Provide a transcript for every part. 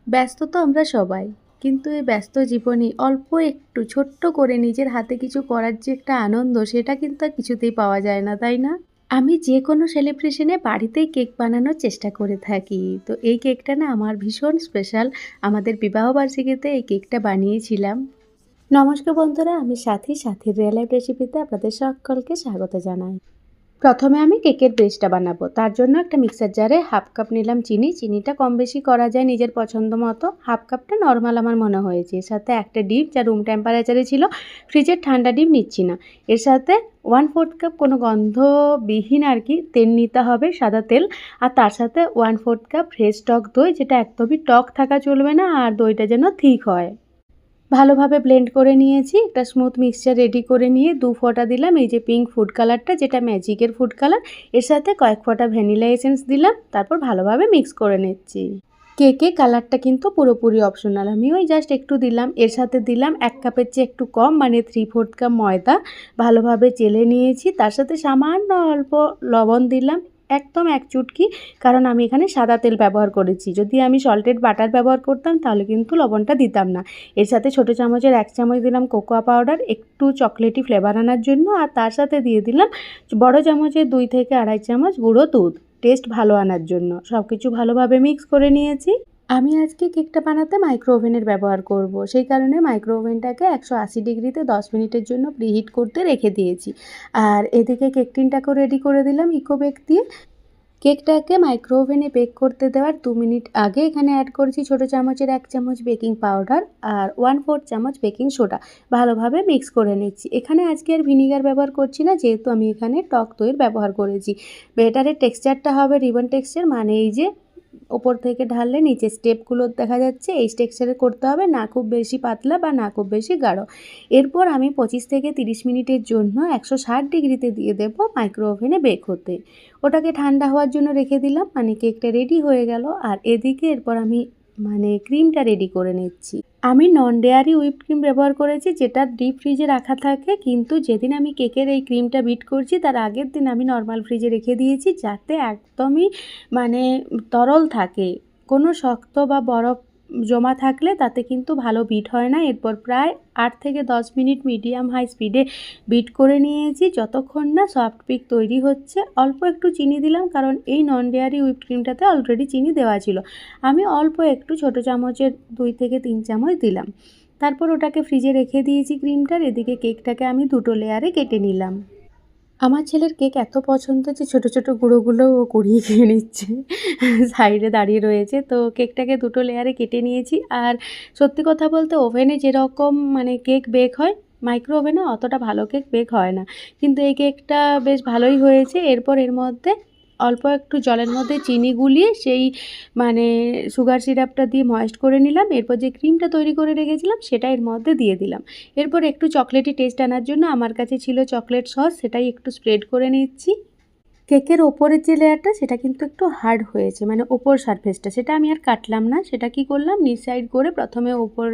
ব্যস্ত তো আমরা সবাই। কিন্তু এই ব্যস্ত জীবনে অল্প একটু ছোট্ট করে নিজের হাতে কিছু করার যে একটা আনন্দ সেটা কিন্তু আর কিছুতেই পাওয়া যায় না, তাই না? আমি যেকোনো সেলিব্রেশনে বাড়িতেই কেক বানানোর চেষ্টা করে থাকি। তো এই কেকটা না আমার ভীষণ স্পেশাল। আমাদের বিবাহবার্ষিকীতে এই কেকটা বানিয়েছিলাম। নমস্কার বন্ধুরা, আমি সাথীর রিয়েল লাইফ রেসিপিতে আপনাদের সকলকে স্বাগত জানাই। প্রথমে আমি কেকের বেসটা বানাবো। তার জন্য একটা মিক্সার জারে 1/2 কাপ নিলাম চিনি। চিনিটা কম বেশি করা যায় নিজের পছন্দ মতো। 1/2 কাপটা নরমাল আমার মনে হয়েছে। এর সাথে একটা ডিম যা রুম টেম্পারেচারে ছিল। ফ্রিজের ঠান্ডা ডিম নিচ্ছি না। এর সাথে 1/4 কাপ কোনো গন্ধবিহীন তেল নিতে হবে, সাদা তেল। আর তার সাথে 1/4 কাপ ফ্রেশ টক দই, যেটা একদমই টক থাকা চলবে না, আর দইটা যেন থিক হয়। ভালোভাবে ব্লেন্ড করে নিয়েছি। একটা স্মুথ মিক্সচার রেডি করে নিয়ে 2 ফোঁটা দিলাম এই যে পিঙ্ক ফুড কালারটা, যেটা ম্যাজিকের ফুড কালার। এর সাথে কয়েক ফোঁটা ভ্যানিলা এসেন্স দিলাম। তারপর ভালোভাবে মিক্স করে নিচ্ছি। কেকে কালারটা কিন্তু পুরোপুরি অপশনাল, আমি ওই জাস্ট একটু দিলাম। এর সাথে দিলাম 1 কাপের চেয়ে একটু কম, মানে 3/4 কাপ ময়দা। ভালোভাবে চেলে নিয়েছি। তার সাথে সামান্য অল্প লবণ দিলাম, একদম 1 চুটকি। কারণ আমি এখানে সাদা তেল ব্যবহার করেছি। যদি আমি সল্টেড বাটার ব্যবহার করতাম তাহলে কিন্তু লবণটা দিতাম না। এর সাথে ছোটো চামচের 1 চামচ দিলাম কোকোয়া পাউডার, একটু চকলেটি ফ্লেভার আনার জন্য। আর তার সাথে দিয়ে দিলাম বড় চামচের 2 থেকে আড়াই চামচ গুঁড়ো দুধ, টেস্ট ভালো আনার জন্য। সব কিছু ভালোভাবে মিক্স করে নিয়েছি। আমি আজকে কেকটা বানাতে মাইক্রো ওভেনের ব্যবহার করব। সেই কারণে মাইক্রো ওভেনটাকে 180 ডিগ্রিতে 10 মিনিটের জন্য প্রিহিট করতে রেখে দিয়েছি। আর এদিকে কেক টিনটাকেও রেডি করে দিলাম ইকো বেক দিয়ে। কেকটাকে মাইক্রো ওভেনে বেক করতে দেওয়ার 2 মিনিট আগে এখানে অ্যাড করেছি ছোটো চামচের 1 চামচ বেকিং পাউডার আর 1/4 চামচ বেকিং সোডা। ভালোভাবে মিক্স করে নিচ্ছি। এখানে আজকে আর ভিনিগার ব্যবহার করছি না, যেহেতু আমি এখানে টক দইয়ের ব্যবহার করেছি। ব্যাটারের টেক্সচারটা হবে রিবন টেক্সচার, মানে এই যে ওপর থেকে ঢাললে নিচে স্টেপগুলো দেখা যাচ্ছে, এই টেক্সচারে করতে হবে, না খুব বেশি পাতলা বা না খুব বেশি গাঢ়। এরপর আমি 25 থেকে 30 মিনিটের জন্য 160 ডিগ্রিতে দিয়ে দেবো মাইক্রো ওভেনে বেক হতে। ওটাকে ঠান্ডা হওয়ার জন্য রেখে দিলাম, মানে কেকটা রেডি হয়ে গেল। আর এদিকে এরপর আমি ক্রিমটা রেডি করে নিচ্ছি। আমি নন ডেয়ারি হুইপড ক্রিম ব্যবহার করেছি, যেটা ডিপ ফ্রিজে রাখা থাকে। কিন্তু যেদিন আমি কেকের এই ক্রিমটা বিট করছি তার আগের দিন আমি নর্মাল ফ্রিজে রেখে দিয়েছি, যাতে একদমই মানে তরল থাকে। কোনো শক্ত বা বরফ জমা থাকলে তাতে কিন্তু ভালো বিট হয় না। এরপর প্রায় 8 থেকে 10 মিনিট মিডিয়াম হাই স্পিডে বিট করে নিয়েছি, যতক্ষণ না সফট পিক তৈরি হচ্ছে। অল্প একটু চিনি দিলাম, কারণ এই নন ডেয়ারি হুইপড ক্রিমটাতে অলরেডি চিনি দেওয়া ছিল। আমি অল্প একটু ছোটো চামচের 2 থেকে 3 চামচ দিলাম। তারপর ওটাকে ফ্রিজে রেখে দিয়েছি ক্রিমটার। এদিকে কেকটাকে আমি 2টো লেয়ারে কেটে নিলাম। আমার ছেলের কেক এত পছন্দ যে ছোটো ছোটো গুঁড়োগুলো ও কুড়িয়ে খেয়ে নিচ্ছে। সাইডে দাঁড়িয়ে রয়েছে। তো কেকটাকে 2টো লেয়ারে কেটে নিয়েছি। আর সত্যি কথা বলতে ওভেনে যেরকম কেক বেক হয়, মাইক্রো ওভেনে অতটা ভালো কেক বেক হয় না। কিন্তু এই কেকটা বেশ ভালোই হয়েছে। এরপর এর মধ্যে অল্প একটু জলের মধ্যে চিনি গুলিয়ে সেই মানে সুগার সিরাপটা দিয়ে ময়েস্ট করে নিলাম। এরপর যে ক্রিমটা তৈরি করে রেখেছিলাম সেটা এর মধ্যে দিয়ে দিলাম। এরপর একটু চকলেটি টেস্ট আনার জন্য আমার কাছে ছিল চকলেট সস, সেটাই একটু স্প্রেড করে নিচ্ছি। কেকের ওপরের যে লেয়ারটা সেটা কিন্তু একটু হার্ড হয়েছে, মানে ওপর সারফেসটা, সেটা আমি আর কাটলাম না। সেটা কি করলাম, নিচ সাইড করে প্রথমে ওপর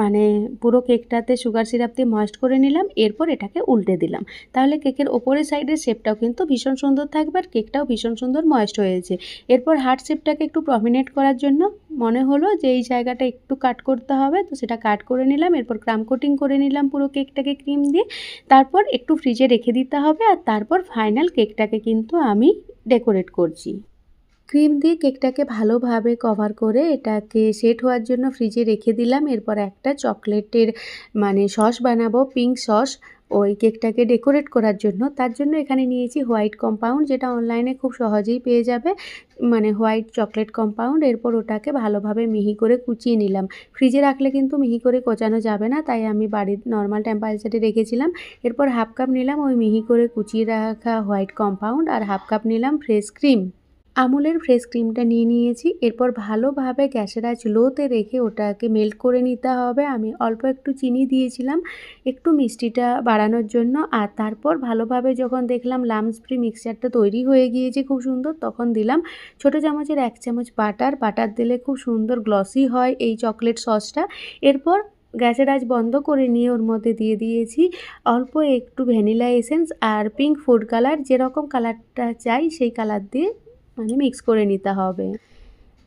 মানে পুরো কেকটাতে সুগার সিরাপ দিয়ে ময়েস্ট করে নিলাম। এরপর এটাকে উল্টে দিলাম। তাহলে কেকের ওপরের সাইডের শেপটাও কিন্তু ভীষণ সুন্দর থাকবে, আর কেকটাও ভীষণ সুন্দর ময়েস্ট হয়েছে। এরপর হার্ট শেপটাকে একটু প্রমিনেট করার জন্য মনে হলো যে এই জায়গাটা একটু কাট করতে হবে, তো সেটা কাট করে নিলাম। এরপর ক্রাম কোটিং করে নিলাম পুরো কেকটাকে ক্রিম দিয়ে। তারপর একটু ফ্রিজে রেখে দিতে হবে। আর তারপর ফাইনাল কেকটাকে কিন্তু আমি ডেকোরেট করছি। ক্রিম দিয়ে কেকটাকে ভালোভাবে কভার করে এটাকে সেট হওয়ার জন্য ফ্রিজে রেখে দিলাম। এরপর একটা চকলেটের সস বানাবো, পিঙ্ক সস, ওই কেকটাকে ডেকোরেট করার জন্য। তার জন্য এখানে নিয়েছি হোয়াইট কম্পাউন্ড, যেটা অনলাইনে খুব সহজেই পেয়ে যাবে, হোয়াইট চকলেট কম্পাউন্ড। এরপর ওটাকে ভালোভাবে মিহি করে কুচিয়ে নিলাম। ফ্রিজে রাখলে কিন্তু মিহি করে কোচানো যাবে না, তাই আমি বাড়ির নর্মাল টেম্পারেচারে রেখেছিলাম। এরপর 1/2 কাপ নিলাম ওই মিহি করে কুচিয়ে রাখা হোয়াইট কম্পাউন্ড, আর 1/2 কাপ নিলাম ফ্রেশ ক্রিম। আমুলের ফ্রেশ ক্রিমটা নিয়ে নিয়েছি। এরপর ভালোভাবে গ্যাসের আঁচ লোতে রেখে ওটাকে মেল্ট করে নিতে হবে। আমি অল্প একটু চিনি দিয়েছিলাম একটু মিষ্টিটা বাড়ানোর জন্য। আর তারপর ভালোভাবে যখন দেখলাম লামস ফ্রি মিক্সচারটা তৈরি হয়ে গিয়েছে খুব সুন্দর, তখন দিলাম ছোটো চামচের 1 চামচ বাটার দিলে খুব সুন্দর গ্লসি হয় এই চকলেট সসটা। এরপর গ্যাসের আঁচ বন্ধ করে নিয়ে ওর মধ্যে দিয়ে দিয়েছি অল্প একটু ভ্যানিলা এসেন্স আর পিঙ্ক ফুড কালার, যেরকম কালারটা চাই সেই কালার দিয়ে মিক্স করে নিতে হবে।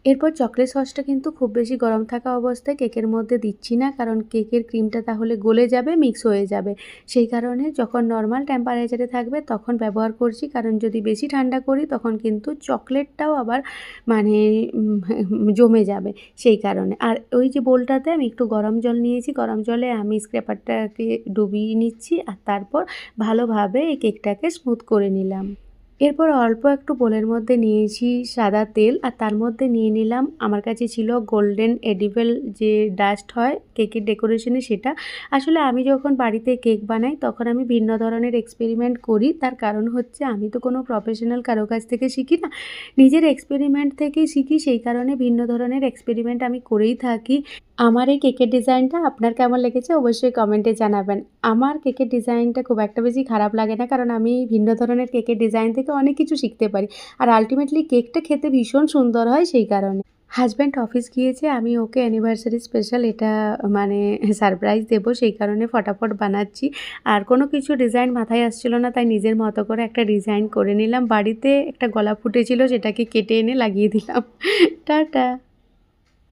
এরপর চকলেট সসটা কিন্তু খুব বেশি গরম থাকা অবস্থায় কেকের মধ্যে দিচ্ছি না, কারণ কেকের ক্রিমটা তাহলে গলে যাবে, মিক্স হয়ে যাবে। সেই কারণে যখন নর্মাল টেম্পারেচারে থাকবে তখন ব্যবহার করছি, কারণ যদি বেশি ঠান্ডা করি তখন কিন্তু চকলেটটাও আবার মানে জমে যাবে, সেই কারণে। আর ওই যে বোলটাতে আমি একটু গরম জল নিয়েছি, গরম জলে আমি স্ক্র্যাপারটাকে ডুবিয়ে নিচ্ছি আর তারপর ভালোভাবে এই কেকটাকে স্মুথ করে নিলাম। এরপর অল্প একটু বোলের মধ্যে নিয়েছি সাদা তেল আর তার মধ্যে নিয়ে নিলাম, আমার কাছে ছিল গোল্ডেন এডিবল যে ডাস্ট হয় কেকের ডেকোরেশনে সেটা। আসলে আমি যখন বাড়িতে কেক বানাই তখন আমি ভিন্ন ধরনের এক্সপেরিমেন্ট করি, তার কারণ হচ্ছে আমি তো কোনো প্রফেশনাল কারো কাছ থেকে শিখি না, নিজের এক্সপেরিমেন্ট থেকেই শিখি, সেই কারণে ভিন্ন ধরনের এক্সপেরিমেন্ট আমি করেই থাকি। আমার এই কেকের ডিজাইনটা আপনার কেমন লেগেছে অবশ্যই কমেন্টে জানাবেন। আমার কেকের ডিজাইনটা খুব একটা বেশি খারাপ লাগে না, কারণ আমি ভিন্ন ধরনের কেকের ডিজাইন থেকে অনেক কিছু শিখতে পারি। আর আল্টিমেটলি কেকটা খেতে ভীষণ সুন্দর হয়, সেই কারণে। হাসব্যান্ড অফিস গিয়েছে, আমি ওকে অ্যানিভার্সারি স্পেশাল এটা মানে সারপ্রাইজ দেবো, সেই কারণে ফটাফট বানাচ্ছি। আর কোনো কিছু ডিজাইন মাথায় আসছিল না, তাই নিজের মতো করে একটা ডিজাইন করে নিলাম। বাড়িতে একটা গোলাপ ফুটেছিল, সেটাকে কেটে এনে লাগিয়ে দিলাম। টাটা।